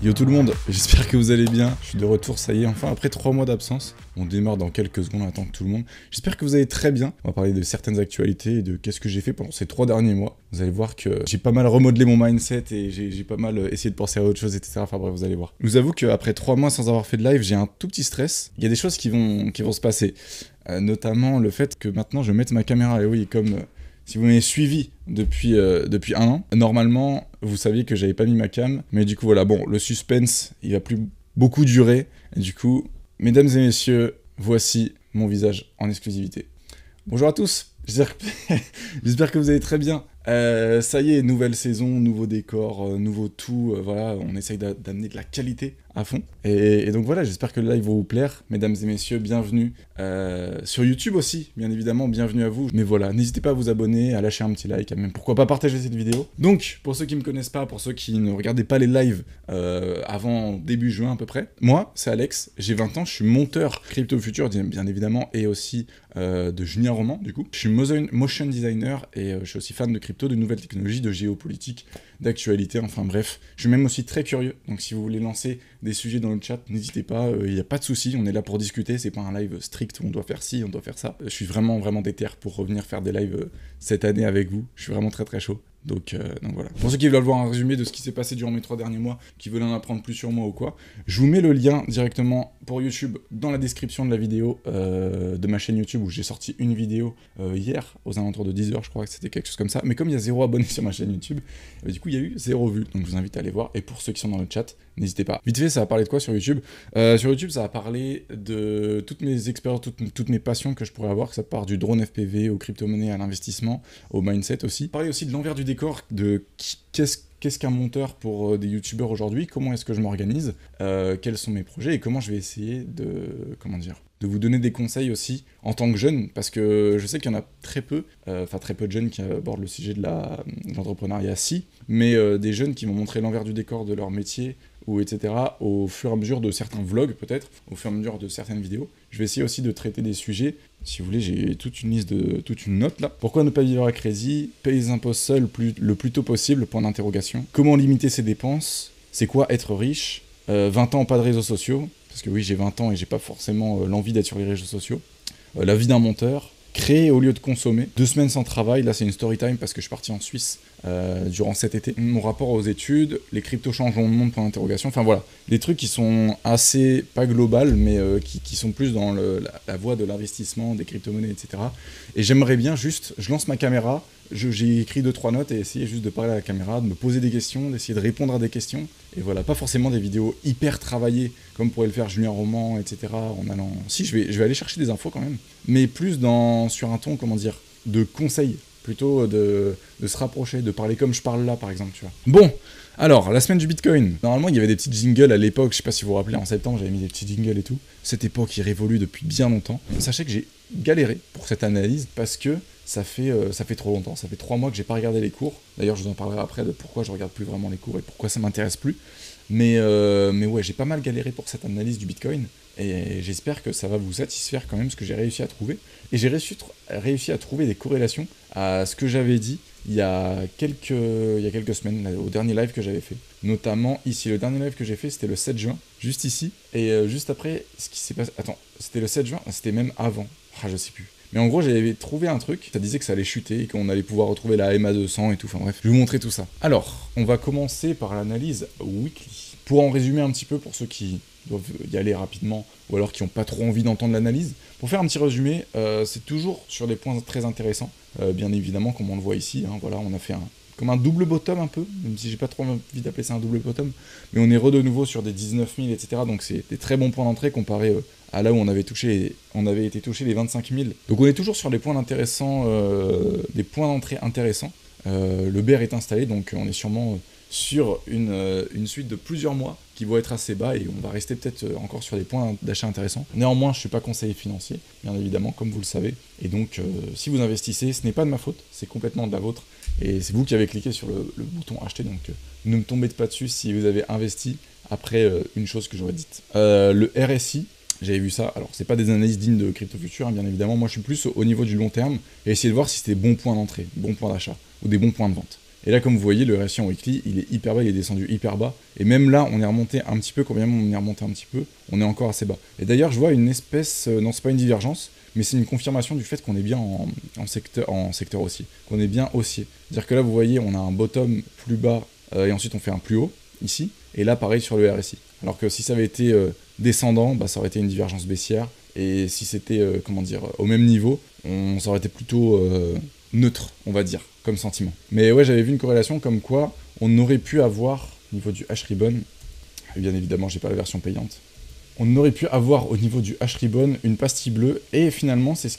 Yo tout le monde, j'espère que vous allez bien, je suis de retour, ça y est, enfin après 3 mois d'absence, on démarre dans quelques secondes, on attend que tout le monde. J'espère que vous allez très bien, on va parler de certaines actualités et de qu'est-ce que j'ai fait pendant ces 3 derniers mois. Vous allez voir que j'ai pas mal remodelé mon mindset et j'ai pas mal essayé de penser à autre chose, etc. Enfin bref, vous allez voir. Je vous avoue qu'après 3 mois sans avoir fait de live, j'ai un tout petit stress. Il y a des choses qui vont se passer, notamment le fait que maintenant je mette ma caméra, et oui, comme... Si vous m'avez suivi depuis un an, normalement, vous saviez que j'avais pas mis ma cam, mais du coup, voilà, bon, le suspense, il va plus beaucoup durer, et du coup, mesdames et messieurs, voici mon visage en exclusivité. Bonjour à tous, j'espère que vous allez très bien. Ça y est, nouvelle saison, nouveau décor, nouveau tout, voilà, on essaye d'amener de la qualité à fond. Et donc voilà, j'espère que le live va vous plaire. Mesdames et messieurs, bienvenue sur YouTube aussi, bien évidemment, bienvenue à vous. Mais voilà, n'hésitez pas à vous abonner, à lâcher un petit like, à même pourquoi pas partager cette vidéo. Donc, pour ceux qui me connaissent pas, pour ceux qui ne regardaient pas les lives avant début juin à peu près, moi, c'est Alex, j'ai 20 ans, je suis monteur Crypto Future, bien évidemment, et aussi de Junior Roman, du coup. Je suis motion designer et je suis aussi fan de crypto, de nouvelles technologies, de géopolitique, d'actualité, enfin bref. Je suis même aussi très curieux, donc si vous voulez lancer des sujets dans le chat, n'hésitez pas, il n'y a pas de souci, on est là pour discuter, c'est pas un live strict où on doit faire ci, on doit faire ça. Je suis vraiment déter pour revenir faire des lives cette année avec vous, je suis vraiment très chaud. Donc voilà. Pour ceux qui veulent voir un résumé de ce qui s'est passé durant mes 3 derniers mois, qui veulent en apprendre plus sur moi ou quoi, je vous mets le lien directement pour YouTube dans la description de la vidéo de ma chaîne YouTube où j'ai sorti une vidéo hier, aux alentours de 10h, je crois que c'était quelque chose comme ça. Mais comme il y a 0 abonnés sur ma chaîne YouTube, du coup il y a eu 0 vues. Donc je vous invite à aller voir. Et pour ceux qui sont dans le chat, n'hésitez pas. Vite fait, ça va parler de quoi sur YouTube? Sur YouTube, ça va parler de toutes mes expériences, toutes mes passions que je pourrais avoir, que ça part du drone FPV, aux crypto-monnaies, à l'investissement, au mindset aussi. Parler aussi de l'envers du décor, de qu'est-ce qu'un monteur pour des youtubeurs aujourd'hui, comment est-ce que je m'organise, quels sont mes projets et comment je vais essayer de vous donner des conseils aussi en tant que jeune, parce que je sais qu'il y en a très peu de jeunes qui abordent le sujet de l'entrepreneuriat mais des jeunes qui m'ont montré l'envers du décor de leur métier, ou etc., au fur et à mesure de certains vlogs peut-être, au fur et à mesure de certaines vidéos. Je vais essayer aussi de traiter des sujets. Si vous voulez, j'ai toute une note là. Pourquoi ne pas vivre à crédit? Payer les impôts seul le plus tôt possible, point d'interrogation. Comment limiter ses dépenses? C'est quoi être riche? 20 ans, pas de réseaux sociaux, parce que oui, j'ai 20 ans et j'ai pas forcément l'envie d'être sur les réseaux sociaux. La vie d'un monteur. Créer au lieu de consommer. 2 semaines sans travail, là c'est une story time parce que je suis parti en Suisse durant cet été. Mon rapport aux études, les cryptos changeront le monde, point d'interrogation. Enfin voilà, des trucs qui sont assez, pas global, mais qui sont plus dans la voie de l'investissement, des crypto-monnaies, etc. Et j'aimerais bien juste, je lance ma caméra, j'ai écrit 2-3 notes et essayer juste de parler à la caméra, de me poser des questions, d'essayer de répondre à des questions. Et voilà, pas forcément des vidéos hyper travaillées, comme pourrait le faire Junior Roman, etc. en allant... Si, je vais aller chercher des infos quand même, mais plus sur un ton, de conseils, plutôt de se rapprocher, de parler comme je parle là, par exemple, tu vois. Bon, alors, la semaine du Bitcoin. Normalement, il y avait des petits jingles à l'époque, je sais pas si vous vous rappelez, en septembre, j'avais mis des petits jingles et tout. Cette époque, il révolue depuis bien longtemps. Sachez que j'ai galéré pour cette analyse, parce que ça fait trop longtemps. Ça fait 3 mois que j'ai pas regardé les cours. D'ailleurs, je vous en parlerai après de pourquoi je regarde plus vraiment les cours et pourquoi ça m'intéresse plus. Mais ouais, j'ai pas mal galéré pour cette analyse du Bitcoin. Et j'espère que ça va vous satisfaire quand même, ce que j'ai réussi à trouver. Et j'ai réussi à trouver des corrélations à ce que j'avais dit il y a quelques semaines, là, au dernier live que j'avais fait. Notamment ici, le dernier live que j'ai fait, c'était le 7 juin, juste ici. Et juste après, ce qui s'est passé... Attends, c'était le 7 juin? C'était même avant. Ah, je sais plus. Mais en gros, j'avais trouvé un truc, ça disait que ça allait chuter et qu'on allait pouvoir retrouver la MA200 et tout, enfin bref. Je vais vous montrer tout ça. Alors, on va commencer par l'analyse weekly. Pour en résumer un petit peu, pour ceux qui doivent y aller rapidement, ou alors qui n'ont pas trop envie d'entendre l'analyse, pour faire un petit résumé, c'est toujours sur des points très intéressants, bien évidemment, comme on le voit ici, hein, voilà, on a fait comme un double bottom un peu, même si j'ai pas trop envie d'appeler ça un double bottom, mais on est de nouveau sur des 19 000, etc., donc c'est des très bons points d'entrée comparé à là où on avait été touché les 25 000. Donc on est toujours sur des points d'entrée intéressants. Le bear est installé, donc on est sûrement sur une suite de plusieurs mois qui vont être assez bas et on va rester peut-être encore sur des points d'achat intéressants. Néanmoins, je ne suis pas conseiller financier, bien évidemment, comme vous le savez. Et donc, si vous investissez, ce n'est pas de ma faute, c'est complètement de la vôtre. Et c'est vous qui avez cliqué sur le bouton acheter, donc ne me tombez pas dessus si vous avez investi après une chose que j'aurais dite. Le RSI, j'avais vu ça, alors c'est pas des analyses dignes de Crypto Future, hein, bien évidemment, moi je suis plus au niveau du long terme et essayer de voir si c'était des bons points d'entrée, bons points d'achat ou des bons points de vente. Et là, comme vous voyez, le RSI en weekly, il est hyper bas, il est descendu hyper bas. Et même là, on est remonté un petit peu, quand bien on est remonté un petit peu, on est encore assez bas. Et d'ailleurs, je vois une espèce, non, c'est pas une divergence, mais c'est une confirmation du fait qu'on est bien en secteur haussier, qu'on est bien haussier. C'est-à-dire que là, vous voyez, on a un bottom plus bas, et ensuite on fait un plus haut, ici. Et là, pareil sur le RSI. Alors que si ça avait été descendant, bah, ça aurait été une divergence baissière. Et si c'était, comment dire, au même niveau, ça aurait été plutôt neutre, on va dire, comme sentiment. Mais ouais, j'avais vu une corrélation comme quoi on aurait pu avoir, au niveau du H-Ribbon, bien évidemment, j'ai pas la version payante, on aurait pu avoir au niveau du H-Ribbon une pastille bleue, et finalement, c'est ce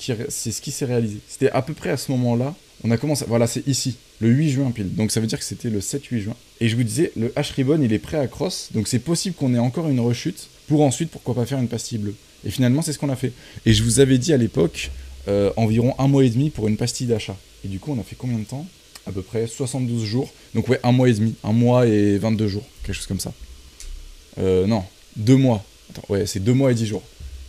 qui s'est réalisé. C'était à peu près à ce moment-là, on a commencé, voilà, c'est ici, le 8 juin pile, donc ça veut dire que c'était le 7-8 juin. Et je vous disais, le H-Ribbon, il est prêt à cross, donc c'est possible qu'on ait encore une rechute, pour ensuite, pourquoi pas faire une pastille bleue. Et finalement, c'est ce qu'on a fait. Et je vous avais dit à l'époque, environ 1 mois et demi pour une pastille d'achat. Et du coup, on a fait combien de temps? À peu près 72 jours. Donc ouais, 1 mois et demi. 1 mois et 22 jours. Quelque chose comme ça. Non, 2 mois. Attends, ouais, c'est 2 mois et 10 jours.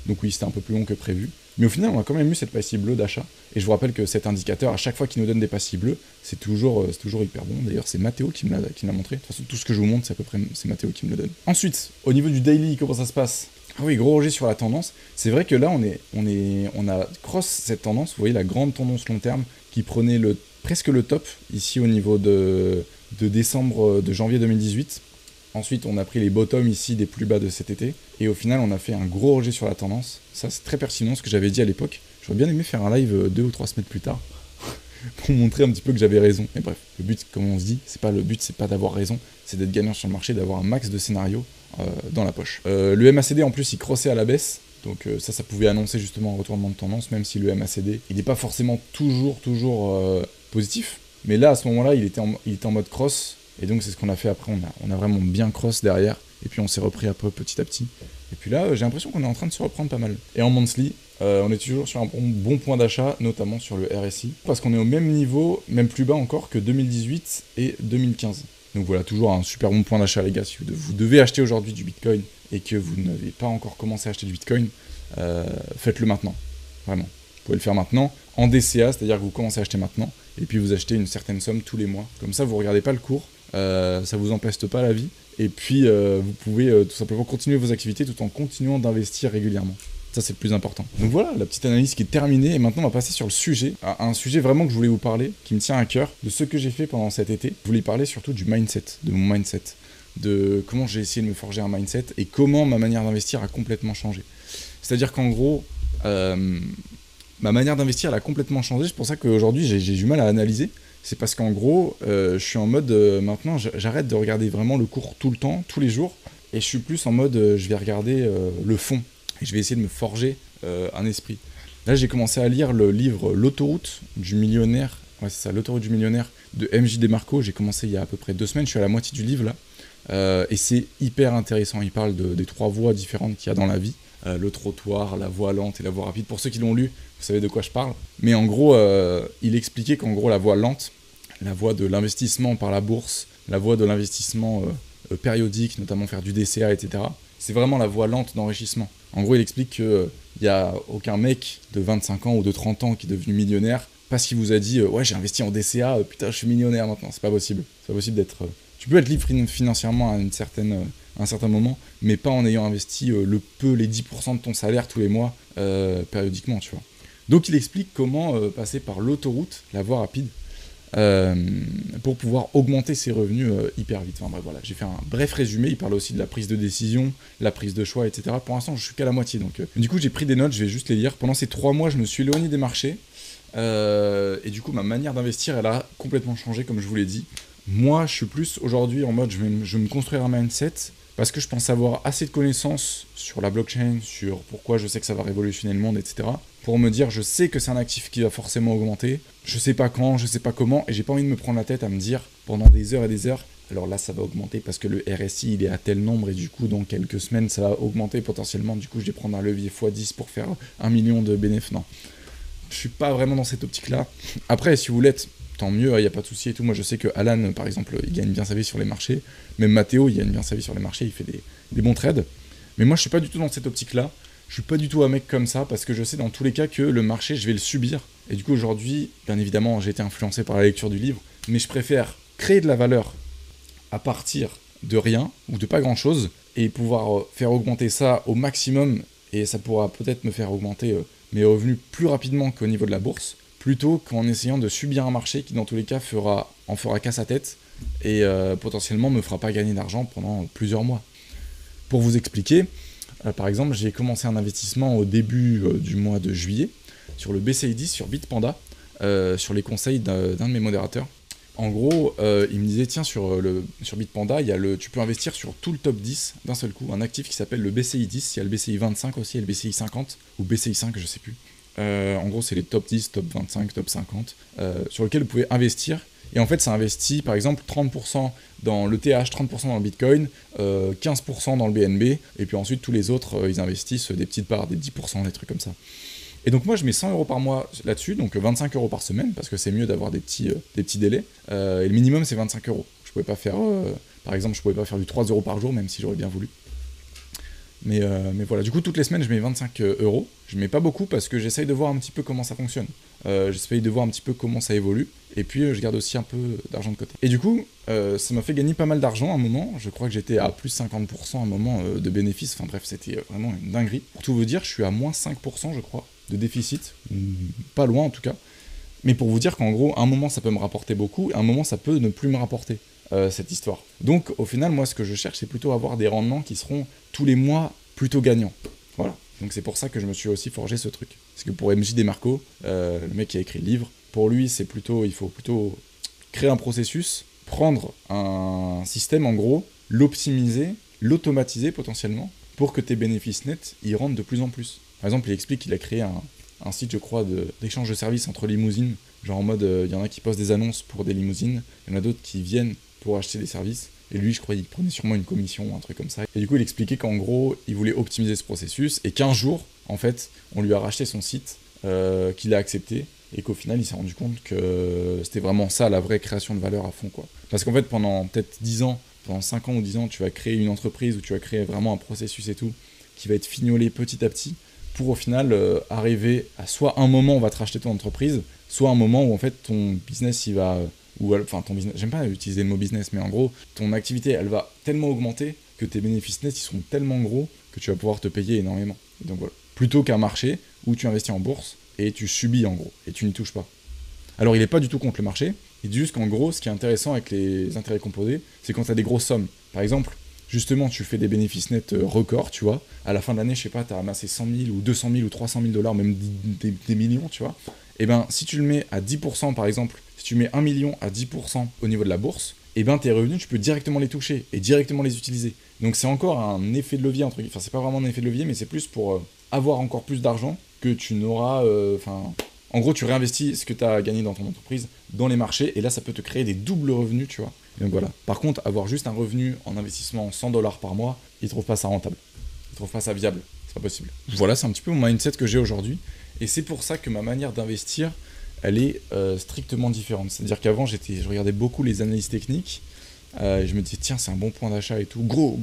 Donc oui, c'était un peu plus long que prévu. Mais au final, on a quand même eu cette pastille bleue d'achat. Et je vous rappelle que cet indicateur, à chaque fois qu'il nous donne des pastilles bleues, c'est toujours hyper bon. D'ailleurs, c'est Mathéo qui me l'a montré. De toute façon, tout ce que je vous montre, c'est à peu près c'est Mathéo qui me le donne. Ensuite, au niveau du daily, comment ça se passe? Ah oui, gros rejet sur la tendance. C'est vrai que là, on a cross cette tendance. Vous voyez la grande tendance long terme qui prenait presque le top ici au niveau de janvier 2018. Ensuite, on a pris les bottoms ici des plus bas de cet été. Et au final, on a fait un gros rejet sur la tendance. Ça, c'est très pertinent, ce que j'avais dit à l'époque. J'aurais bien aimé faire un live 2 ou 3 semaines plus tard pour montrer un petit peu que j'avais raison. Mais bref, le but, comme on se dit, c'est pas d'avoir raison, c'est d'être gagnant sur le marché, d'avoir un max de scénarios dans la poche. Le MACD, en plus, il crossait à la baisse. Donc ça pouvait annoncer justement un retournement de tendance, même si le MACD, il n'est pas forcément toujours positif. Mais là, à ce moment-là, il était en mode cross. Et donc c'est ce qu'on a fait après, on a vraiment bien cross derrière, et puis on s'est repris après petit à petit. Et puis là, j'ai l'impression qu'on est en train de se reprendre pas mal. Et en monthly, on est toujours sur un bon point d'achat, notamment sur le RSI, parce qu'on est au même niveau, même plus bas encore que 2018 et 2015. Donc voilà, toujours un super bon point d'achat les gars, si vous devez acheter aujourd'hui du Bitcoin, et que vous n'avez pas encore commencé à acheter du Bitcoin, faites-le maintenant, vraiment. Vous pouvez le faire maintenant, en DCA, c'est-à-dire que vous commencez à acheter maintenant, et puis vous achetez une certaine somme tous les mois. Comme ça, vous ne regardez pas le cours, ça vous empeste pas la vie, et puis vous pouvez tout simplement continuer vos activités tout en continuant d'investir régulièrement. Ça, c'est le plus important. Donc voilà, la petite analyse qui est terminée, et maintenant on va passer sur le sujet, un sujet vraiment que je voulais vous parler, qui me tient à cœur, de ce que j'ai fait pendant cet été. Je voulais parler surtout du mindset, de mon mindset, de comment j'ai essayé de me forger un mindset, et comment ma manière d'investir a complètement changé. C'est-à-dire qu'en gros, ma manière d'investir elle a complètement changé, c'est pour ça qu'aujourd'hui j'ai du mal à analyser. C'est parce qu'en gros, je suis en mode, maintenant, j'arrête de regarder vraiment le cours tout le temps, tous les jours, et je suis plus en mode, je vais regarder le fond, et je vais essayer de me forger un esprit. Là, j'ai commencé à lire le livre L'autoroute du millionnaire, ouais c'est ça, L'autoroute du millionnaire de MJ DeMarco. J'ai commencé il y a à peu près 2 semaines, je suis à la moitié du livre là, et c'est hyper intéressant. Il parle des 3 voies différentes qu'il y a dans la vie. Le trottoir, la voie lente et la voie rapide. Pour ceux qui l'ont lu, vous savez de quoi je parle. Mais en gros, il expliquait qu'en gros, la voie lente, la voie de l'investissement par la bourse, la voie de l'investissement périodique, notamment faire du DCA, etc., c'est vraiment la voie lente d'enrichissement. En gros, il explique qu'il n'y a aucun mec de 25 ans ou de 30 ans qui est devenu millionnaire parce qu'il vous a dit ouais, j'ai investi en DCA, putain, je suis millionnaire maintenant. C'est pas possible. C'est pas possible d'être... Tu peux être libre financièrement à un certain moment, mais pas en ayant investi les 10% de ton salaire tous les mois périodiquement, tu vois. Donc il explique comment passer par l'autoroute, la voie rapide, pour pouvoir augmenter ses revenus hyper vite. Enfin bref, voilà, j'ai fait un bref résumé. Il parle aussi de la prise de décision, la prise de choix, etc. Pour l'instant, je suis qu'à la moitié, donc du coup j'ai pris des notes, je vais juste les lire. Pendant ces 3 mois, je me suis éloigné des marchés, et du coup ma manière d'investir, elle a complètement changé, comme je vous l'ai dit. Moi, je suis plus aujourd'hui en mode, je vais me construire un mindset, parce que je pense avoir assez de connaissances sur la blockchain, sur pourquoi je sais que ça va révolutionner le monde, etc., pour me dire, je sais que c'est un actif qui va forcément augmenter, je sais pas quand, je sais pas comment, et j'ai pas envie de me prendre la tête à me dire, pendant des heures et des heures, alors là, ça va augmenter parce que le RSI, il est à tel nombre, et du coup, dans quelques semaines, ça va augmenter potentiellement, du coup, je vais prendre un levier x10 pour faire 1 million de bénéfices. Non, je suis pas vraiment dans cette optique-là. Après, si vous l'êtes, tant mieux, il n'y a pas de souci et tout. Moi, je sais que Alan, par exemple, il gagne bien sa vie sur les marchés. Même Mathéo, il gagne bien sa vie sur les marchés. Il fait des bons trades. Mais moi, je suis pas du tout dans cette optique-là. Je suis pas du tout un mec comme ça parce que je sais dans tous les cas que le marché, je vais le subir. Et du coup, aujourd'hui, bien évidemment, j'ai été influencé par la lecture du livre. Mais je préfère créer de la valeur à partir de rien ou de pas grand chose et pouvoir faire augmenter ça au maximum, et ça pourra peut-être me faire augmenter mes revenus plus rapidement qu'au niveau de la bourse, plutôt qu'en essayant de subir un marché qui dans tous les cas en fera qu'à sa tête et potentiellement me fera pas gagner d'argent pendant plusieurs mois. Pour vous expliquer, par exemple, j'ai commencé un investissement au début du mois de juillet sur le BCI10 sur Bitpanda, sur les conseils d'un de mes modérateurs. En gros, il me disait, tiens, sur Bitpanda, tu peux investir sur tout le top 10 d'un seul coup, un actif qui s'appelle le BCI 10, il y a le BCI 25 aussi, et le BCI 50, ou BCI 5, je sais plus. En gros, c'est les top 10, top 25, top 50, sur lesquels vous pouvez investir. Et en fait, ça investit, par exemple, 30% dans l'ETH, 30% dans le Bitcoin, 15% dans le BNB, et puis ensuite, tous les autres, ils investissent des petites parts, des 10%, des trucs comme ça. Et donc moi je mets 100 € par mois là-dessus, donc 25 € par semaine, parce que c'est mieux d'avoir des petits délais. Et le minimum c'est 25 €. Je pouvais pas faire, par exemple, je pouvais pas faire du 3 € par jour, même si j'aurais bien voulu. Mais voilà, du coup toutes les semaines je mets 25 €. Je mets pas beaucoup parce que j'essaye de voir un petit peu comment ça fonctionne. J'essaye de voir un petit peu comment ça évolue. Et puis je garde aussi un peu d'argent de côté. Et du coup, ça m'a fait gagner pas mal d'argent à un moment. Je crois que j'étais à plus 50% à un moment de bénéfices. Enfin bref, c'était vraiment une dinguerie. Pour tout vous dire, je suis à moins 5% je crois de déficit. Pas loin en tout cas. Mais pour vous dire qu'en gros, à un moment ça peut me rapporter beaucoup, à un moment ça peut ne plus me rapporter. Cette histoire. Donc au final, moi ce que je cherche, c'est plutôt avoir des rendements qui seront tous les mois plutôt gagnants. Voilà. Donc c'est pour ça que je me suis aussi forgé ce truc. Parce que pour MJ Demarco, le mec qui a écrit le livre, pour lui il faut plutôt créer un processus, prendre un système en gros, l'optimiser, l'automatiser potentiellement, pour que tes bénéfices nets y rentrent de plus en plus. Par exemple, il explique qu'il a créé un site, je crois, d'échange de services entre limousines. Genre en mode, il y en a qui postent des annonces pour des limousines, il y en a d'autres qui viennent pour acheter des services, et lui je crois il prenait sûrement une commission ou un truc comme ça. Et du coup il expliquait qu'en gros il voulait optimiser ce processus, et qu'un jour en fait on lui a racheté son site, qu'il a accepté, et qu'au final il s'est rendu compte que c'était vraiment ça la vraie création de valeur à fond quoi. Parce qu'en fait pendant peut-être 10 ans, pendant 5 ans ou 10 ans tu vas créer une entreprise où tu vas créer vraiment un processus et tout, qui va être fignolé petit à petit, pour au final arriver à soit un moment où on va te racheter ton entreprise, soit un moment où en fait ton business il va... enfin ton business, j'aime pas utiliser le mot business, mais en gros, ton activité, elle va tellement augmenter que tes bénéfices nets, ils seront tellement gros que tu vas pouvoir te payer énormément. Et donc voilà. Plutôt qu'un marché où tu investis en bourse et tu subis en gros, et tu n'y touches pas. Alors il est pas du tout contre le marché, il dit juste qu'en gros, ce qui est intéressant avec les intérêts composés, c'est quand tu as des grosses sommes. Par exemple, justement, tu fais des bénéfices nets records, tu vois, à la fin de l'année, je sais pas, tu as ramassé 100 000 ou 200 000 ou 300 000 $, même des millions, tu vois. Et ben, si tu le mets à 10% par exemple, si tu mets 1 million à 10% au niveau de la bourse, et ben tes revenus, tu peux directement les toucher et directement les utiliser. Donc c'est encore un effet de levier, entre guillemets. Enfin, c'est pas vraiment un effet de levier, mais c'est plus pour avoir encore plus d'argent que tu n'auras... en gros, tu réinvestis ce que tu as gagné dans ton entreprise dans les marchés, et là, ça peut te créer des doubles revenus, tu vois. Et donc voilà. Par contre, avoir juste un revenu en investissement 100 $ par mois, ils trouvent pas ça rentable. Ils trouvent pas ça viable. C'est pas possible. Voilà, c'est un petit peu mon mindset que j'ai aujourd'hui. Et c'est pour ça que ma manière d'investir, elle est strictement différente. C'est-à-dire qu'avant, je regardais beaucoup les analyses techniques, et je me disais, tiens, c'est un bon point d'achat et tout, go,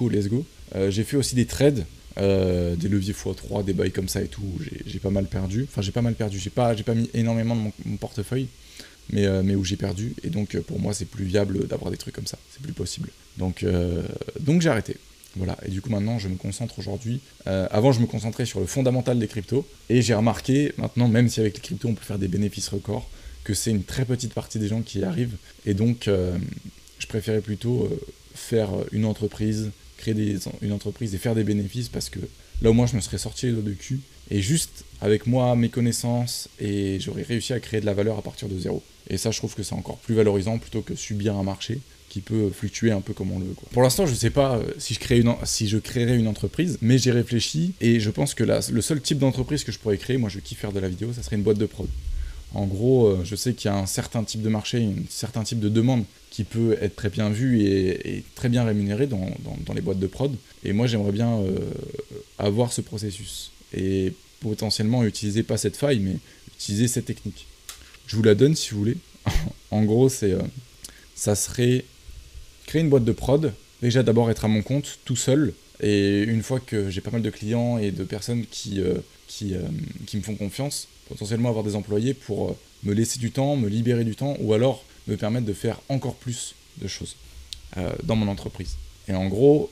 let's go. J'ai fait aussi des trades, des leviers x3, des bails comme ça et tout, j'ai pas mal perdu. Enfin, j'ai pas mal perdu, j'ai pas mis énormément de mon portefeuille, mais où j'ai perdu. Et donc, pour moi, c'est plus viable d'avoir des trucs comme ça, c'est plus possible. Donc j'ai arrêté. Voilà, et du coup maintenant je me concentre aujourd'hui, avant je me concentrais sur le fondamental des cryptos, et j'ai remarqué maintenant, même si avec les cryptos on peut faire des bénéfices records, que c'est une très petite partie des gens qui y arrivent, et donc je préférais plutôt faire une entreprise, créer une entreprise et faire des bénéfices, parce que là au moins je me serais sorti les doigts de cul, et juste avec moi, mes connaissances, et j'aurais réussi à créer de la valeur à partir de zéro. Et ça je trouve que c'est encore plus valorisant plutôt que subir un marché qui peut fluctuer un peu comme on le veut, quoi. Pour l'instant, je sais pas si je créerais une entreprise, mais j'ai réfléchi, et je pense que le seul type d'entreprise que je pourrais créer, moi je kiffe faire de la vidéo, ça serait une boîte de prod. En gros, je sais qu'il y a un certain type de marché, un certain type de demande qui peut être très bien vu et très bien rémunéré dans les boîtes de prod, et moi j'aimerais bien avoir ce processus, et potentiellement utiliser pas cette faille, mais utiliser cette technique. Je vous la donne si vous voulez. En gros, ça serait créer une boîte de prod, déjà d'abord être à mon compte, tout seul, et une fois que j'ai pas mal de clients et de personnes qui me font confiance, potentiellement avoir des employés pour me laisser du temps, me libérer du temps, ou alors me permettent de faire encore plus de choses dans mon entreprise. Et en gros,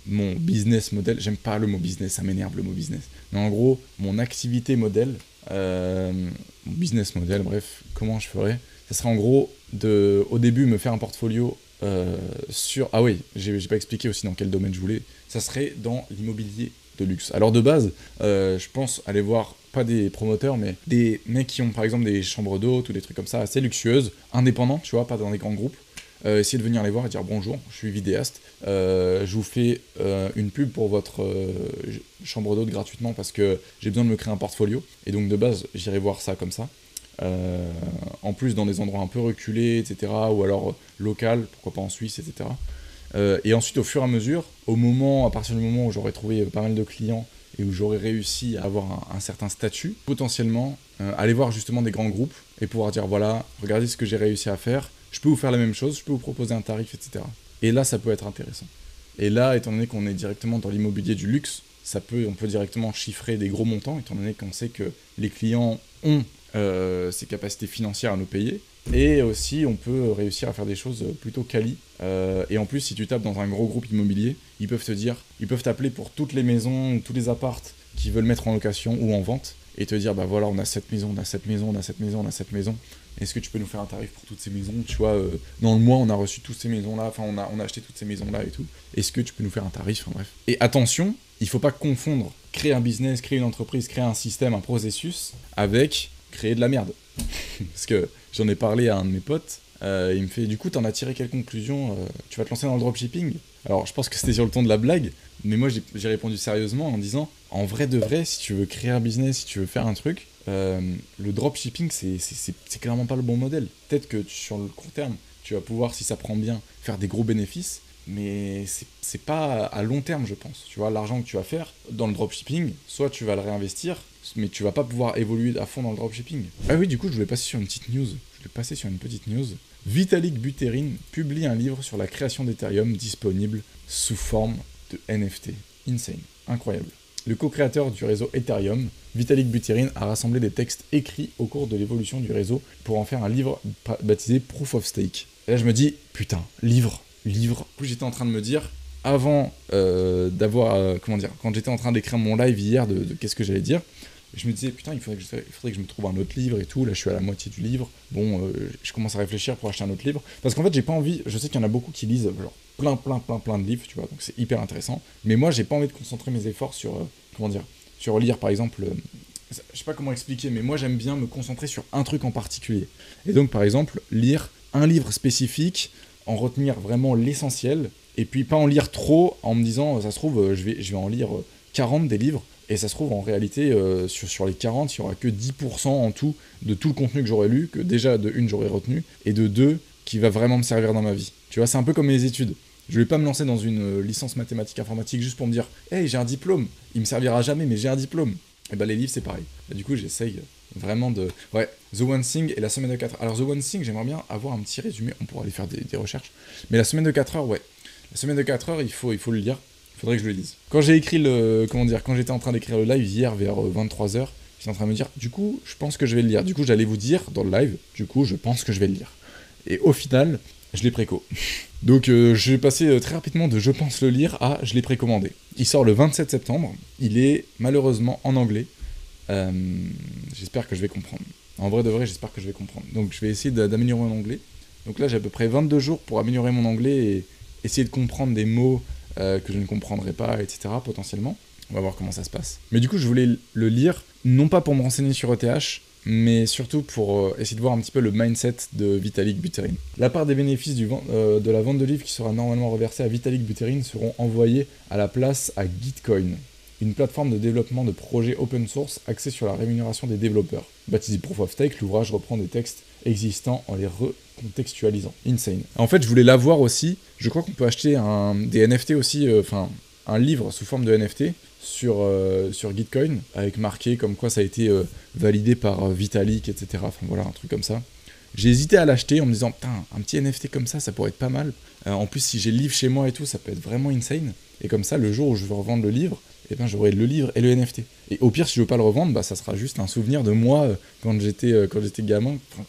mon business model, j'aime pas le mot business, ça m'énerve le mot business, mais en gros, mon activité modèle, mon business model, bref, comment je ferais, ça serait en gros au début me faire un portfolio sur... Ah oui, j'ai pas expliqué aussi dans quel domaine je voulais, ça serait dans l'immobilier de luxe. Alors de base, je pense aller voir, pas des promoteurs, mais des mecs qui ont par exemple des chambres d'hôtes ou des trucs comme ça assez luxueuses, indépendants, tu vois, pas dans des grands groupes. Essayer de venir les voir et dire bonjour, je suis vidéaste, je vous fais une pub pour votre chambre d'hôte gratuitement parce que j'ai besoin de me créer un portfolio. Et donc de base, j'irai voir ça comme ça. En plus dans des endroits un peu reculés, etc. Ou alors local, pourquoi pas en Suisse, etc. Et ensuite au fur et à mesure, à partir du moment où j'aurai trouvé pas mal de clients et où j'aurai réussi à avoir un certain statut, potentiellement aller voir justement des grands groupes et pouvoir dire voilà, regardez ce que j'ai réussi à faire, je peux vous faire la même chose, je peux vous proposer un tarif, etc. Et là, ça peut être intéressant. Et là, étant donné qu'on est directement dans l'immobilier du luxe, on peut directement chiffrer des gros montants, étant donné qu'on sait que les clients ont ces capacités financières à nous payer. Et aussi, on peut réussir à faire des choses plutôt quali. Et en plus, si tu tapes dans un gros groupe immobilier, ils peuvent t'appeler pour toutes les maisons, tous les appartes qu'ils veulent mettre en location ou en vente, et te dire, bah voilà, on a cette maison, on a cette maison, on a cette maison, on a cette maison. Est-ce que tu peux nous faire un tarif pour toutes ces maisons? Tu vois, dans le mois, on a reçu toutes ces maisons-là, enfin, on a acheté toutes ces maisons-là et tout. Est-ce que tu peux nous faire un tarif? Enfin, bref. Et attention, il faut pas confondre créer un business, créer une entreprise, créer un système, un processus, avec créer de la merde. Parce que j'en ai parlé à un de mes potes, il me fait, du coup, t'en as tiré quelle conclusion? Tu vas te lancer dans le dropshipping? Alors, je pense que c'était sur le ton de la blague, mais moi, j'ai répondu sérieusement en disant, en vrai de vrai, si tu veux créer un business, si tu veux faire un truc, le dropshipping, c'est clairement pas le bon modèle. Peut-être que sur le court terme, tu vas pouvoir, si ça prend bien, faire des gros bénéfices, mais c'est pas à long terme, je pense. Tu vois, l'argent que tu vas faire dans le dropshipping, soit tu vas le réinvestir, mais tu vas pas pouvoir évoluer à fond dans le dropshipping. Ah oui, du coup, je voulais passer sur une petite news. Vitalik Buterin publie un livre sur la création d'Ethereum disponible sous forme de NFT. Insane, incroyable. Le co-créateur du réseau Ethereum, Vitalik Buterin, a rassemblé des textes écrits au cours de l'évolution du réseau pour en faire un livre baptisé Proof of Stake. Et là, je me dis, putain, livre. Puis j'étais en train de me dire, avant quand j'étais en train d'écrire mon live hier de qu'est-ce que j'allais dire, je me disais, putain, il faudrait que je me trouve un autre livre et tout. Là, je suis à la moitié du livre. Bon, je commence à réfléchir pour acheter un autre livre. Parce qu'en fait, j'ai pas envie, je sais qu'il y en a beaucoup qui lisent, genre, plein de livres, tu vois, donc c'est hyper intéressant. Mais moi, j'ai pas envie de concentrer mes efforts sur, sur lire, par exemple, je sais pas comment expliquer, mais moi, j'aime bien me concentrer sur un truc en particulier. Et donc, par exemple, lire un livre spécifique, en retenir vraiment l'essentiel, et puis pas en lire trop en me disant, ça se trouve, je vais en lire 40 des livres, et ça se trouve, en réalité, sur les 40, il n'y aura que 10% en tout de tout le contenu que j'aurais lu, que déjà, de une, j'aurais retenu, et de deux, qui va vraiment me servir dans ma vie. Tu vois, c'est un peu comme mes études. Je vais pas me lancer dans une licence mathématique informatique juste pour me dire « Hey, j'ai un diplôme, il me servira jamais, mais j'ai un diplôme !» Et bah les livres, c'est pareil. Et du coup, j'essaye vraiment de... Ouais, The One Thing et la semaine de 4 heures. Alors, The One Thing, j'aimerais bien avoir un petit résumé, on pourra aller faire des recherches. Mais la semaine de 4 heures, ouais. La semaine de 4 heures, il faut le lire. Il faudrait que je le lise. Quand j'ai écrit quand j'étais en train d'écrire le live hier vers 23h, j'étais en train de me dire, du coup, je pense que je vais le lire. Du coup, j'allais vous dire dans le live, du coup, je pense que je vais le lire. Et au final, je l'ai préco. Donc, je vais passer très rapidement de je pense le lire à je l'ai précommandé. Il sort le 27 septembre. Il est malheureusement en anglais. J'espère que je vais comprendre. En vrai de vrai, j'espère que je vais comprendre. Donc, je vais essayer d'améliorer mon anglais. Donc là, j'ai à peu près 22 jours pour améliorer mon anglais et essayer de comprendre des mots que je ne comprendrai pas, etc. potentiellement. On va voir comment ça se passe. Mais du coup, je voulais le lire, non pas pour me renseigner sur ETH, mais surtout pour essayer de voir un petit peu le mindset de Vitalik Buterin. La part des bénéfices de la vente de livres qui sera normalement reversée à Vitalik Buterin seront envoyés à la place à Gitcoin, une plateforme de développement de projets open source axée sur la rémunération des développeurs. Baptisé Proof of Stake, l'ouvrage reprend des textes existants en les recontextualisant. Insane. En fait, je voulais l'avoir aussi. Je crois qu'on peut acheter des NFT aussi, un livre sous forme de NFT sur Gitcoin, avec marqué comme quoi ça a été validé par Vitalik, etc. Enfin voilà, un truc comme ça. J'ai hésité à l'acheter en me disant, putain, un petit NFT comme ça pourrait être pas mal. En plus, si j'ai le livre chez moi et tout, ça peut être vraiment insane. Et comme ça, le jour où je veux revendre le livre, et ben j'aurai le livre et le NFT. Et au pire, si je veux pas le revendre, bah ça sera juste un souvenir de moi quand j'étais gamin, enfin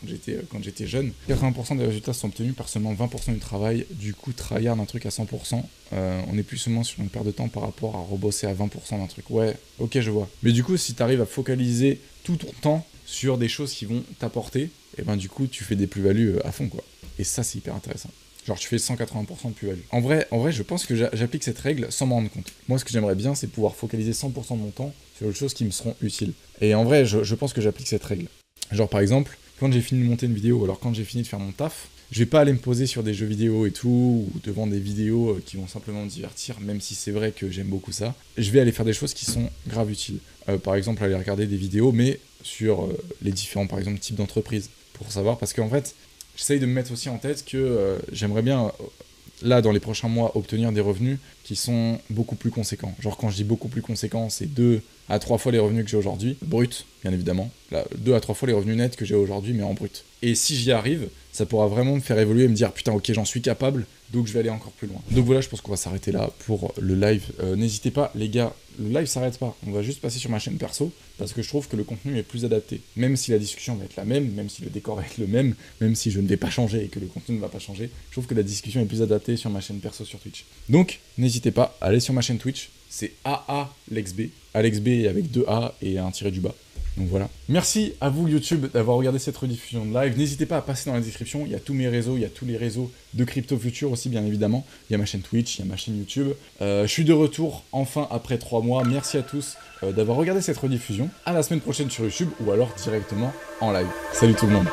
quand j'étais jeune. 80% des résultats sont obtenus par seulement 20% du travail. Du coup, tryhard un truc à 100%, on est plus seulement sur une perte de temps par rapport à rebosser à 20% d'un truc. Ouais, ok, je vois. Mais du coup, si t'arrives à focaliser tout ton temps sur des choses qui vont t'apporter, et ben du coup, tu fais des plus-values à fond, quoi. Et ça, c'est hyper intéressant. Genre, tu fais 180% de plus-value. En vrai, je pense que j'applique cette règle sans m'en rendre compte. Moi, ce que j'aimerais bien, c'est pouvoir focaliser 100% de mon temps sur les choses qui me seront utiles. Et en vrai, je pense que j'applique cette règle. Genre, par exemple, quand j'ai fini de monter une vidéo, ou alors quand j'ai fini de faire mon taf, je vais pas aller me poser sur des jeux vidéo et tout, ou devant des vidéos qui vont simplement me divertir, même si c'est vrai que j'aime beaucoup ça. Je vais aller faire des choses qui sont grave utiles. Par exemple, aller regarder des vidéos, mais sur les différents, par exemple, types d'entreprises. Pour savoir, parce qu'en fait, j'essaye de me mettre aussi en tête que j'aimerais bien, là, dans les prochains mois, obtenir des revenus qui sont beaucoup plus conséquents. Genre, quand je dis beaucoup plus conséquents, c'est 2 à 3 fois les revenus que j'ai aujourd'hui, brut, bien évidemment. Là, 2 à 3 fois les revenus nets que j'ai aujourd'hui, mais en brut. Et si j'y arrive, ça pourra vraiment me faire évoluer et me dire, putain, ok, j'en suis capable, donc je vais aller encore plus loin. Donc voilà, je pense qu'on va s'arrêter là pour le live. N'hésitez pas, les gars, le live s'arrête pas. On va juste passer sur ma chaîne perso, parce que je trouve que le contenu est plus adapté. Même si la discussion va être la même si le décor va être le même si je ne vais pas changer et que le contenu ne va pas changer, je trouve que la discussion est plus adaptée sur ma chaîne perso sur Twitch. Donc, n'hésitez pas, allez sur ma chaîne Twitch, c'est AALexB, AlexB avec 2 A et un tiré du bas. Donc voilà. Merci à vous YouTube d'avoir regardé cette rediffusion de live. N'hésitez pas à passer dans la description, il y a tous mes réseaux, il y a tous les réseaux de Crypto Future aussi bien évidemment. Il y a ma chaîne Twitch, il y a ma chaîne YouTube. Je suis de retour enfin après 3 mois. Merci à tous d'avoir regardé cette rediffusion. À la semaine prochaine sur YouTube ou alors directement en live. Salut tout le monde.